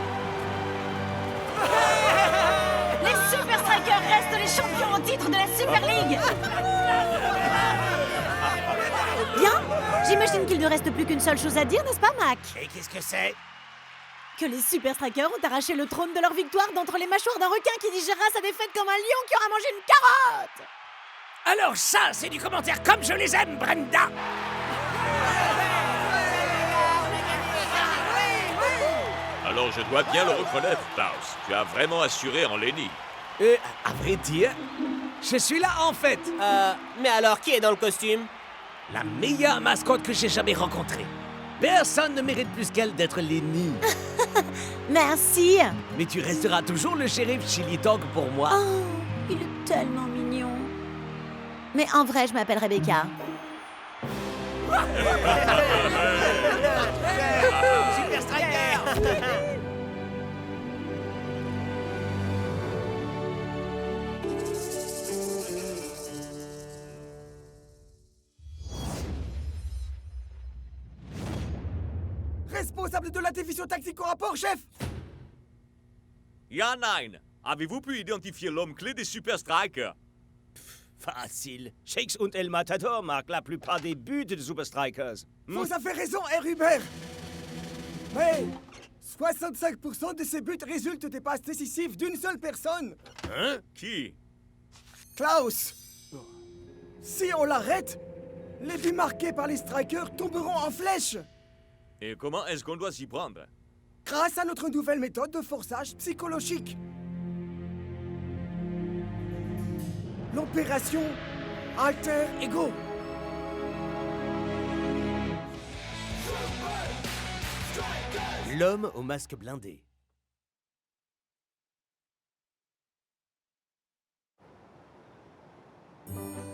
Les Super Strikers restent les champions en titre de la Super League! Bien, j'imagine qu'il ne reste plus qu'une seule chose à dire, n'est-ce pas, Mac? Et qu'est-ce que c'est? que les Super Strikers ont arraché le trône de leur victoire d'entre les mâchoires d'un requin qui digérera sa défaite comme un lion qui aura mangé une carotte. Alors ça, c'est du commentaire comme je les aime, Brenda. Alors je dois bien le reconnaître, Klaus. Tu as vraiment assuré en Lenny. À vrai dire, je suis là en fait. Mais alors, qui est dans le costume? La meilleure mascotte que j'ai jamais rencontrée. Personne ne mérite plus qu'elle d'être Lenny. Merci. Mais tu resteras toujours le shérif Chili Dog pour moi. Oh, il est tellement mignon. Mais en vrai, je m'appelle Rebecca. Super Striker. Responsable de la division tactique au rapport, chef. Ja, nein. Avez-vous pu identifier l'homme clé des Super Strikers? Facile. Shakes und El Matador marquent la plupart des buts des Super Strikers. Vous avez raison, Herr Hubert. Mais 65% de ces buts résultent des passes décisives d'une seule personne. Hein? Qui? Klaus. Si on l'arrête, les buts marqués par les Strikers tomberont en flèche. Et comment est-ce qu'on doit s'y prendre? Grâce à notre nouvelle méthode de forçage psychologique. L'opération Alter Ego. L'homme au masque blindé.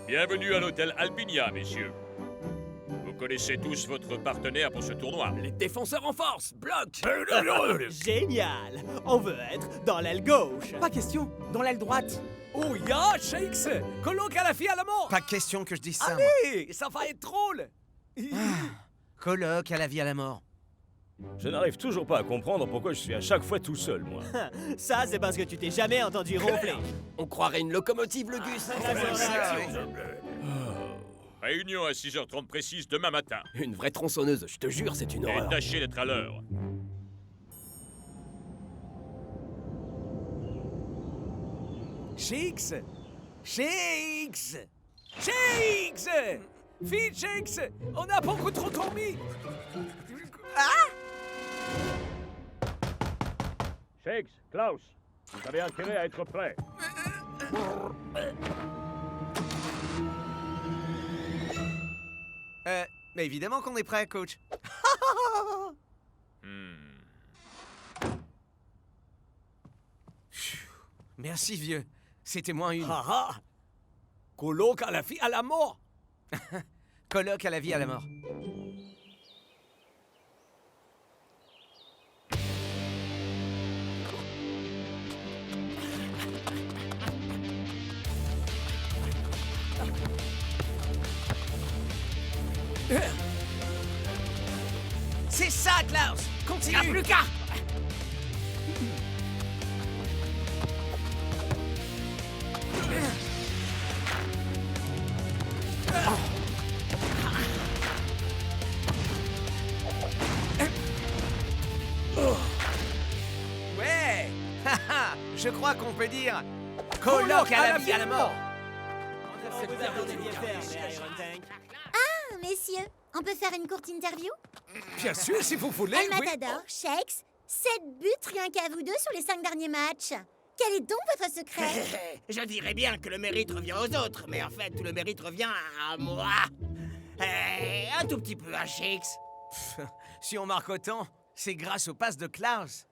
Bienvenue à l'hôtel Alpinia, messieurs. Vous connaissez tous votre partenaire pour ce tournoi. Les défenseurs en force, bloc. Génial! On veut être dans l'aile gauche. Pas question, dans l'aile droite. Oh ya, Shakes! Colloque à la fille à la mort! Pas question que je dise ça. Allez, ça va être drôle! Colloque à la vie à la mort. Je n'arrive toujours pas à comprendre pourquoi je suis à chaque fois tout seul, moi. Ça, c'est parce que tu t'es jamais entendu ronfler. On croirait une locomotive, le Gus. Réunion à 6h30 précise demain matin. Une vraie tronçonneuse, je te jure, c'est une Et horreur. tâchez d'être à l'heure. Shakes! Shakes! Shakes! Fille Shakes! On a beaucoup trop dormi! Shakes, Klaus, vous avez intérêt à être prêts. Mais évidemment qu'on est prêt, coach. Merci, vieux. C'était moins une. Ah! Colloque à la fille à la mort! Colloque à la vie à la mort. C'est ça, Klaus. Continue. Il n'y a plus qu'à. Ouais. Je crois qu'on peut dire colloque à la vie à la mort. Ah, messieurs, on peut faire une courte interview? Bien sûr, si vous voulez, El oui. Matador, Shakes, 7 buts rien qu'à vous deux sur les 5 derniers matchs. Quel est donc votre secret? Je dirais bien que le mérite revient aux autres, mais en fait, tout le mérite revient à moi. Un tout petit peu à Shakes. Si on marque autant, c'est grâce aux passes de Klaus.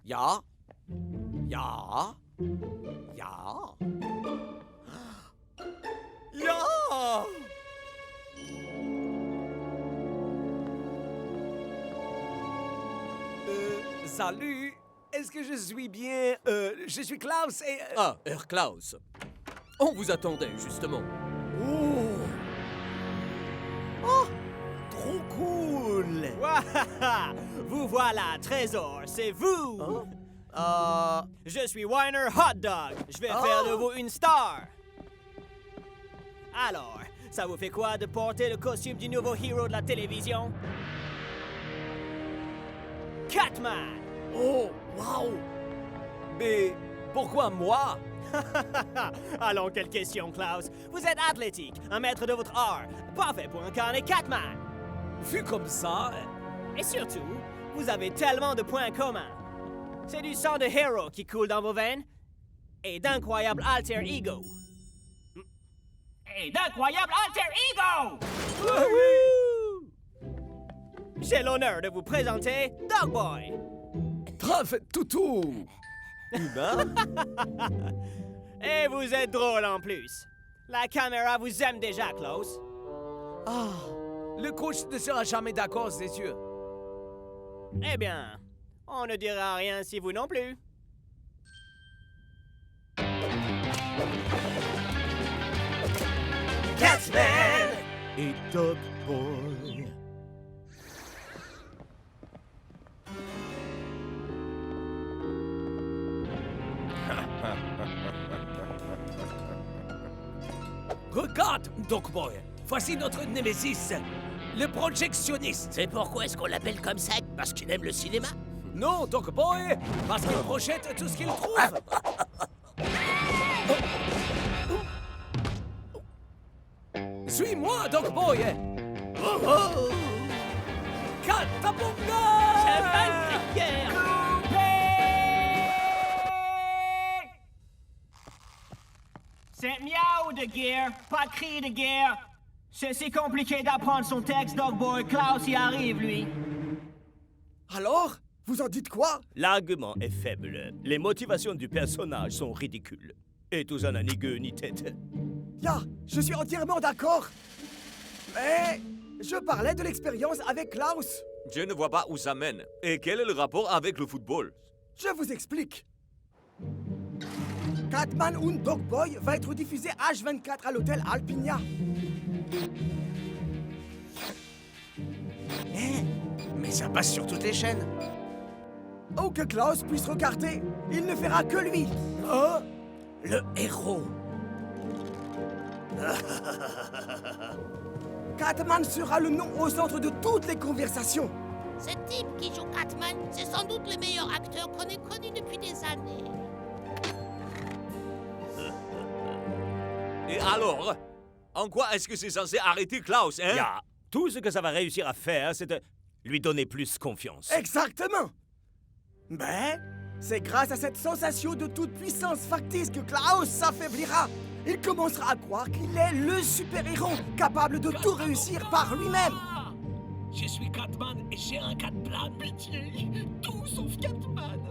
Ja. Ja. Ja. Ja. Salut. Est-ce que je suis bien... je suis Klaus et... Ah, Herr Klaus. On vous attendait, justement. Trop cool. Wahaha! Vous voilà, Trésor, c'est vous! Je suis Weiner Hot Dog. Je vais faire de vous une star. Alors, Ça vous fait quoi de porter le costume du nouveau héros de la télévision? Catman! Oh, waouh! Mais pourquoi moi? Allons, quelle question, Klaus. Vous êtes athlétique, un maître de votre art, parfait pour incarner Catman. Vu comme ça... Et surtout, vous avez tellement de points communs. C'est du sang de héros qui coule dans vos veines et d'incroyables alter ego. J'ai l'honneur de vous présenter Dogboy. Traf toutou! Humain? Et vous êtes drôle en plus. La caméra vous aime déjà, Klaus. Ah, le coach ne sera jamais d'accord, c'est sûr. Eh bien, on ne dira rien si vous non plus. Catman et Dogboy. Regarde, Dogboy, voici notre némésis, le projectionniste. Et pourquoi est-ce qu'on l'appelle comme ça? Parce qu'il aime le cinéma? Non, Dogboy, parce qu'il projette tout ce qu'il trouve. Suis-moi, Dogboy. Oh oh! Catabunga! C'est miaou de guerre, pas de cri de guerre. C'est si compliqué d'apprendre son texte, Dogboy. Klaus y arrive, lui. Alors? Vous en dites quoi? L'argument est faible. Les motivations du personnage sont ridicules. Et tout ça n'a ni queue ni tête. Ya, je suis entièrement d'accord. Mais je parlais de l'expérience avec Klaus. Je ne vois pas où ça mène. Et quel est le rapport avec le football? Je vous explique. Catman und Dogboy va être diffusé H24 à l'hôtel Alpinia. Mais ça passe sur toutes les chaînes. Où que Klaus puisse regarder, il ne verra que lui. Oh, le héros. Catman sera le nom au centre de toutes les conversations. Ce type qui joue Catman, c'est sans doute le meilleur acteur qu'on ait connu depuis des années. Et alors? En quoi est-ce que c'est censé arrêter Klaus, hein? Ya, tout ce que ça va réussir à faire, c'est de lui donner plus confiance. Exactement. Mais c'est grâce à cette sensation de toute puissance factice que Klaus s'affaiblira. Il commencera à croire qu'il est le super-héros, capable de tout réussir par lui-même. Je suis Catman et j'ai un Catplan, pitié. Tout sauf Catman.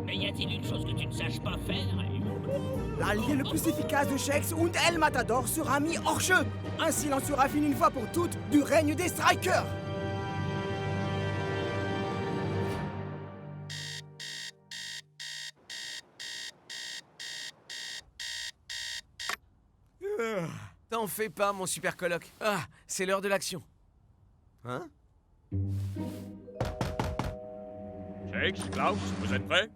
Mais y a-t-il une chose que tu ne saches pas faire? L'allié le plus efficace de Shakes und El Matador sera mis hors jeu. Ainsi, il en sera fini une fois pour toutes du règne des Strikers. T'en fais pas, mon super coloc. Ah, c'est l'heure de l'action. Hein? Shakes, Klaus, vous êtes prêts?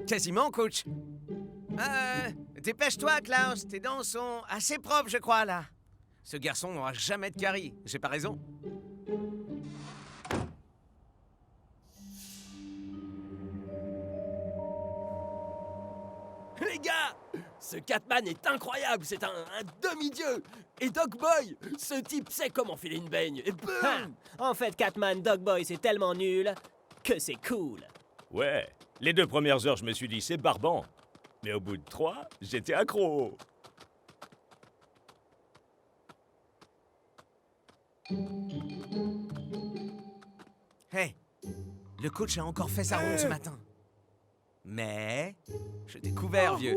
Quasiment, coach. Dépêche-toi, Klaus. Tes dents sont assez propres, je crois, là. Ce garçon n'aura jamais de carie. J'ai pas raison? Les gars, ce Catman est incroyable, c'est un demi-dieu. Et Dogboy, ce type sait comment filer une baigne. Et boum! En fait, Catman, Dogboy, c'est tellement nul que c'est cool. Ouais, les 2 premières heures, je me suis dit, c'est barbant. Mais au bout de 3, j'étais accro. Hey, le coach a encore fait sa ronde ce matin. Mais je t'ai couvert, vieux.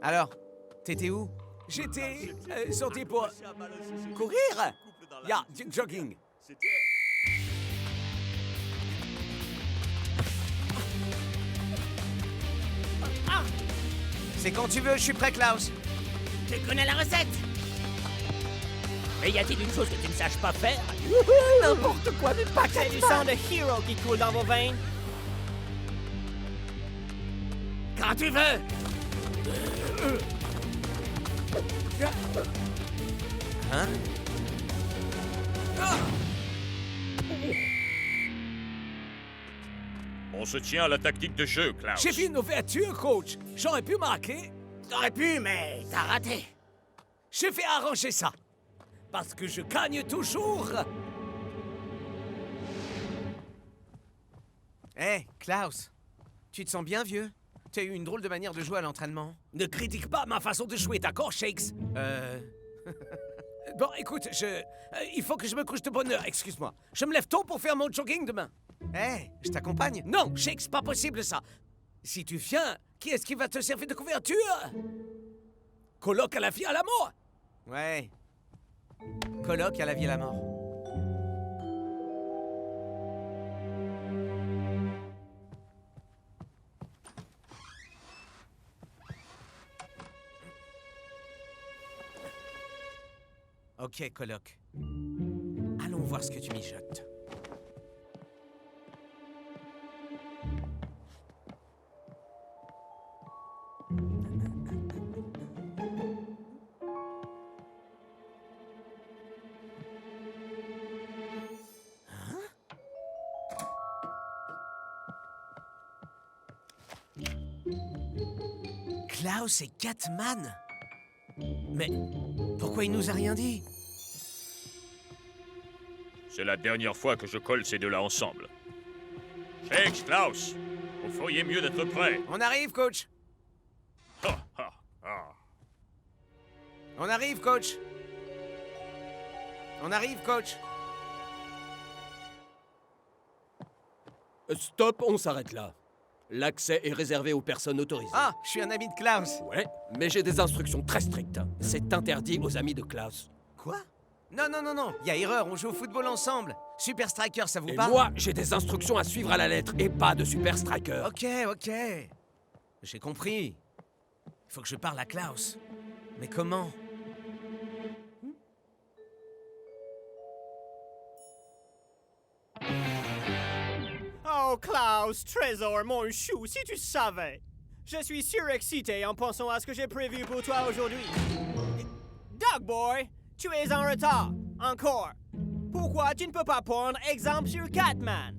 Alors, t'étais où? J'étais sorti pour courir. Ya, jogging. C'est quand tu veux, je suis prêt, Klaus. Tu connais la recette? Mais y a-t-il une chose que tu ne saches pas faire? N'importe quoi, mais pas C'est du sang de héros qui coule dans vos veines. Quand tu veux. Hein? On se tient à la tactique de jeu, Klaus. J'ai vu une ouverture, coach. J'aurais pu marquer. T'aurais pu, mais t'as raté. Je vais arranger ça. Parce que je gagne toujours. Hé, Klaus. Tu te sens bien, vieux? Tu as eu une drôle de manière de jouer à l'entraînement. Ne critique pas ma façon de jouer, d'accord, Shakes? Bon, écoute, il faut que je me couche de bonne heure, excuse-moi. Je me lève tôt pour faire mon jogging demain. Hé, je t'accompagne. Non, Shakes, pas possible ça. Si tu viens, qui est-ce qui va te servir de couverture? Coloc à la vie à la mort. Ouais. Colloque à la vie et à la mort. Ok, Coloc. Allons voir ce que tu mijotes. Klaus et Catman? Mais pourquoi il nous a rien dit? C'est la dernière fois que je colle ces deux-là ensemble. Shakes, Klaus, vous feriez mieux d'être prêts. On arrive, coach. Ha, ha, ha. On arrive, coach. On arrive, coach. Stop, on s'arrête là. L'accès est réservé aux personnes autorisées. Ah, je suis un ami de Klaus. Ouais, mais j'ai des instructions très strictes. C'est interdit aux amis de Klaus. Quoi? Non, non, non, non. Il y a erreur, on joue au football ensemble. Super Striker, ça vous Et parle? moi, j'ai des instructions à suivre à la lettre et pas de Super Striker. Ok, ok. J'ai compris. Il faut que je parle à Klaus. Mais comment? Oh, Klaus, Trésor, mon chou, si tu savais. Je suis surexcité en pensant à ce que j'ai prévu pour toi aujourd'hui. Dog Boy, tu es en retard. Encore. Pourquoi tu ne peux pas prendre exemple sur Catman?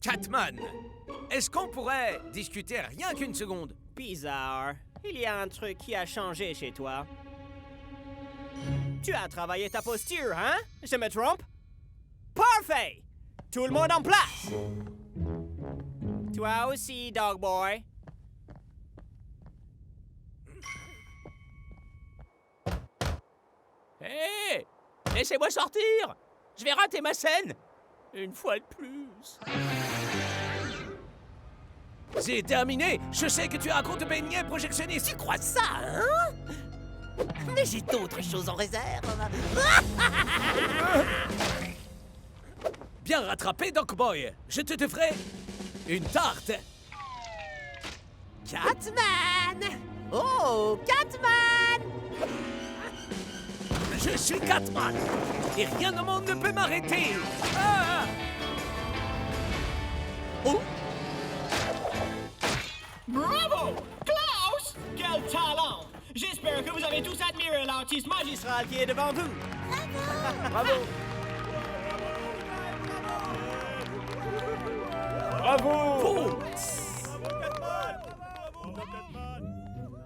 Catman. Est-ce qu'on pourrait discuter rien qu'une seconde? Bizarre. Il y a un truc qui a changé chez toi. Tu as travaillé ta posture, hein? Je me trompe? Parfait! Tout le monde en place! Toi aussi, Dog Boy. Hé! Laissez-moi sortir! Je vais rater ma scène! Une fois de plus. C'est terminé! Je sais que tu as un compte beignet projectionniste! Tu crois ça, hein? Mais j'ai d'autres choses en réserve. Bien rattrapé, Doc Boy! Je te devrais une tarte! Catman! Oh, Catman! Je suis Catman! Et rien au monde ne peut m'arrêter! Ah! Oh! Bravo! Klaus! Quel talent! J'espère que vous avez tous admiré l'artiste magistral qui est devant vous. Bravo! Bravo!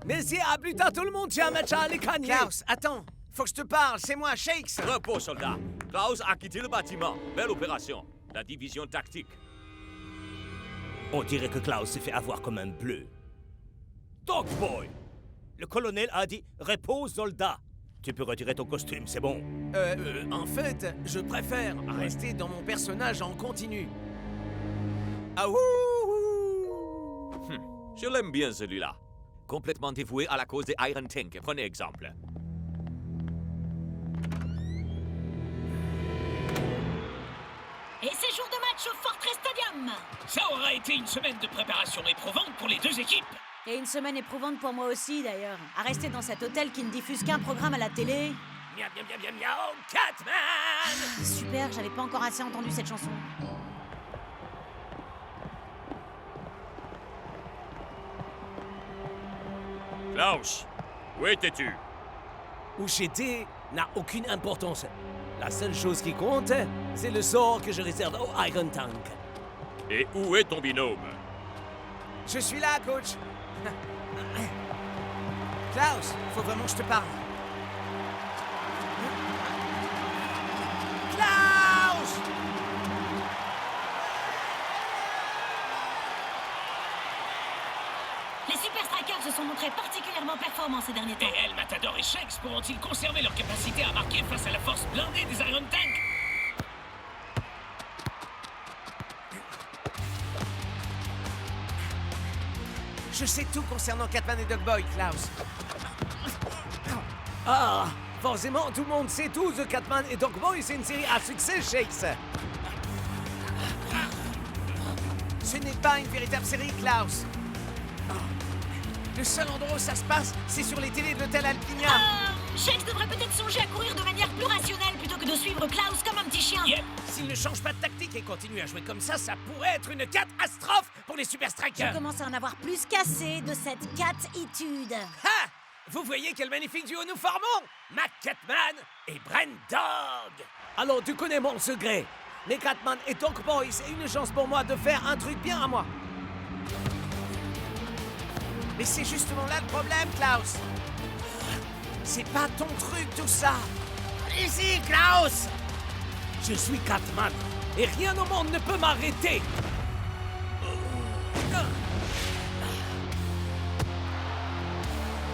Merci, à plus tard tout le monde, j'ai un match à aller gagner! Klaus, attends! Faut que je te parle, c'est moi, Shakes! Repos, soldat. Klaus a quitté le bâtiment. Belle opération. La division tactique. On dirait que Klaus s'est fait avoir comme un bleu. Dog Boy! Le colonel a dit « Repose, soldat ». Tu peux retirer ton costume, c'est bon. En fait, je préfère rester dans mon personnage en continu. Ah ouh! Je l'aime bien, celui-là. Complètement dévoué à la cause des Iron Tank. Prenez exemple. Et c'est jour de match au Fortress Stadium. Ça aura été une semaine de préparation éprouvante pour les deux équipes. Et une semaine éprouvante pour moi aussi, d'ailleurs. À rester dans cet hôtel qui ne diffuse qu'un programme à la télé. Miam, miam, miam, miam, miam, Catman! Super, j'avais pas encore assez entendu cette chanson. Klaus, Où étais-tu? Où j'étais n'a aucune importance. La seule chose qui compte, c'est le sort que je réserve au Iron Tank. Et où est ton binôme? Je suis là, coach. Klaus, faut vraiment que je te parle. Klaus! Les Super Strikers se sont montrés particulièrement performants ces derniers temps. Et El Matador et Shakes pourront-ils conserver leur capacité à marquer face à la force blindée des Iron Tank? Je sais tout concernant Catman et Dogboy, Klaus. Ah, forcément, tout le monde sait tout. The Catman et Dogboy, c'est une série à succès, Shakes. Ce n'est pas une véritable série, Klaus. Le seul endroit où ça se passe, c'est sur les télés de l'hôtel Alpinia. Shakes devrait peut-être songer à courir de manière plus rationnelle plutôt que de suivre Klaus comme un petit chien. S'il ne change pas de tactique et continue à jouer comme ça pourrait être une catastrophe pour les Super Strikers. Je commence à en avoir plus qu'assez de cette catitude. Ha! Vous voyez quel magnifique duo nous formons? Mac Catman et Brent Dog. Alors, tu connais mon secret. Mais Catman et Dogboy, c'est une chance pour moi de faire un truc bien à moi. Mais c'est justement là le problème, Klaus. C'est pas ton truc, tout ça. Ici, Klaus! Je suis Catman et rien au monde ne peut m'arrêter.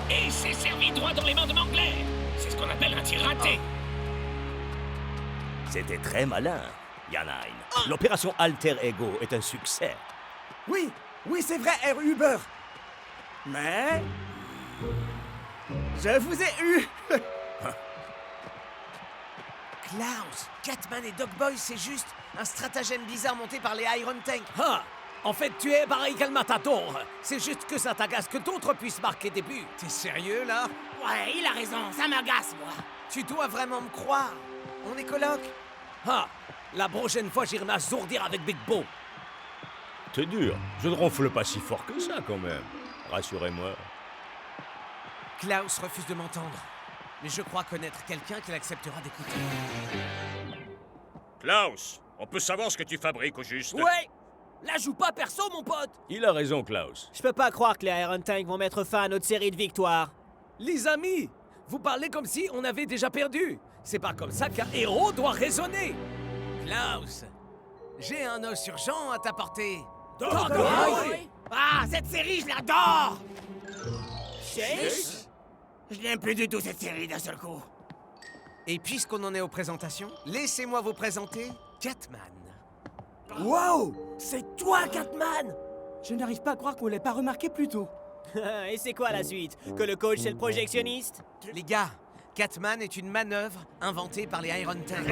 Et c'est servi droit dans les mains de Mangler. C'est ce qu'on appelle un tir raté. C'était très malin, Yanain. L'opération Alter Ego est un succès. Oui, c'est vrai, Herr Huber. Mais... je vous ai eu. Klaus, Catman et Dogboy, c'est juste un stratagème bizarre monté par les Iron Tank. Ah! En fait, tu es pareil qu'El Matador. C'est juste que ça t'agace que d'autres puissent marquer des buts. T'es sérieux, là? Ouais, il a raison, ça m'agace, moi. Tu dois vraiment me croire. On est coloc. Ah! La prochaine fois, j'irai m'assourdir avec Big Bo. C'est dur. Je ne ronfle pas si fort que ça, quand même. Rassurez-moi. Klaus refuse de m'entendre. Mais je crois connaître quelqu'un qui l'acceptera d'écouter. Klaus, on peut savoir ce que tu fabriques au juste? Ouais! Là, joue pas perso, mon pote! Il a raison, Klaus. Je peux pas croire que les Iron Tank vont mettre fin à notre série de victoires. Les amis, vous parlez comme si on avait déjà perdu. C'est pas comme ça qu'un héros doit raisonner. Klaus, j'ai un os urgent à t'apporter. Dogboy! Ah, cette série, je l'adore! Shakes? Je n'aime plus du tout cette série d'un seul coup. Et puisqu'on en est aux présentations, laissez-moi vous présenter Catman. Wow! C'est toi, Catman! Je n'arrive pas à croire qu'on l'ait pas remarqué plus tôt. Et c'est quoi la suite? Que le coach c'est le projectionniste? Les gars, Catman est une manœuvre inventée par les Iron Tank.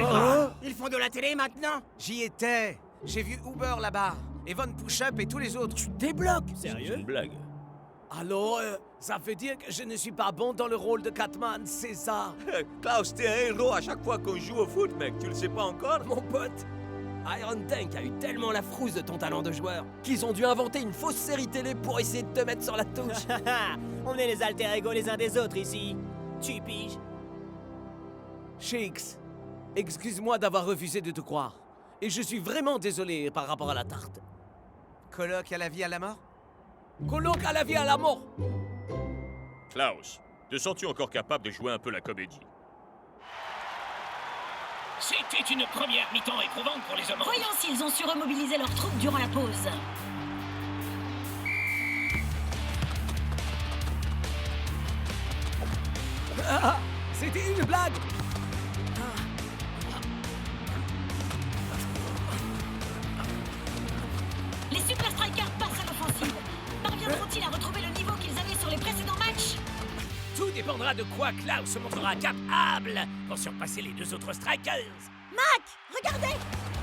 Ils font de la télé maintenant? J'y étais. J'ai vu Uber là-bas, et Von Push-Up et tous les autres. Tu débloques! C'est Sérieux? une blague. Alors, ça veut dire que je ne suis pas bon dans le rôle de Catman, c'est ça? Klaus, t'es un héros à chaque fois qu'on joue au foot, mec. Tu le sais pas encore? Mon pote, Iron Tank a eu tellement la frousse de ton talent de joueur qu'ils ont dû inventer une fausse série télé pour essayer de te mettre sur la touche. On est les alter ego les uns des autres ici. Tu piges? Shakes, excuse-moi d'avoir refusé de te croire. Et je suis vraiment désolé par rapport à la tarte. Coloc à la vie à la mort? Colloque à la vie à la mort. Klaus, te sens-tu encore capable de jouer un peu la comédie? C'était une première mi-temps éprouvante pour les hommes. Voyons s'ils ont su remobiliser leurs troupes durant la pause. Ah, c'était une blague. Les Super Strikers passent à l'offensive. Parviendront-ils à retrouver le niveau qu'ils avaient sur les précédents matchs? Tout dépendra de quoi Klaus se montrera capable pour surpasser les deux autres Strikers. Mac, regardez!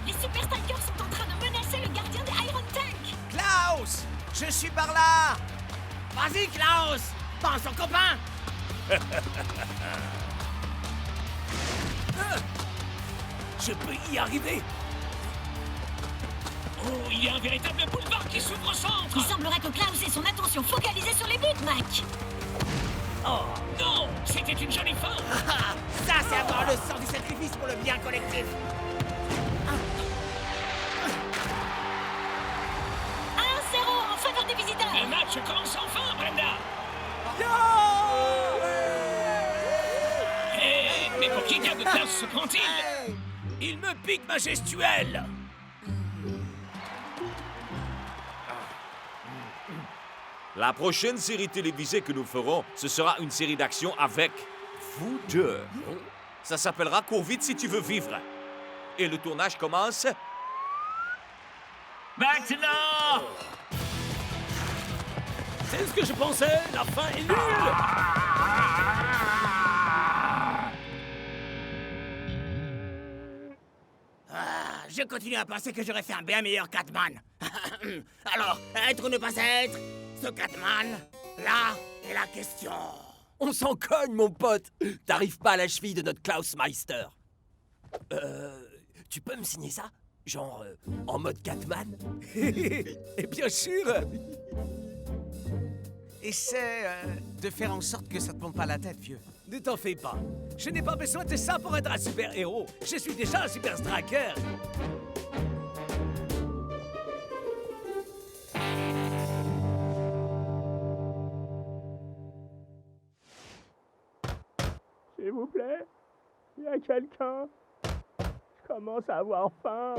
Les Super Strikers sont en train de menacer le gardien des Iron Tank. Klaus! Je suis par là! Vas-y, Klaus! Pense au copain! Je peux y arriver. Oh, il y a un véritable boulevard qui s'ouvre au centre. Il semblerait que Klaus ait son attention focalisée sur les buts, Mac. Oh, non! C'était une jolie fin! Ça, c'est avoir le sens du sacrifice pour le bien collectif. 1-0 en faveur des visiteurs. Le match commence enfin, Brenda! Hé, mais pour qui diable Klaus se prend-il? Il me pique ma gestuelle. La prochaine série télévisée que nous ferons, ce sera une série d'action avec vous deux. Ça s'appellera Cours vite si tu veux vivre. Et le tournage commence maintenant! C'est ce que je pensais. La fin est nulle. Je continue à penser que j'aurais fait un bien meilleur Catman. Alors, être ou ne pas être, ce Catman, là est la question. On s'en cogne, mon pote. T'arrives pas à la cheville de notre Klaus Meister. Tu peux me signer ça? Genre, en mode Catman? Et bien sûr. Essaie de faire en sorte que ça te monte pas la tête, vieux. Ne t'en fais pas. Je n'ai pas besoin de ça pour être un super-héros. Je suis déjà un super striker. S'il vous plaît, il y a quelqu'un. Je commence à avoir faim.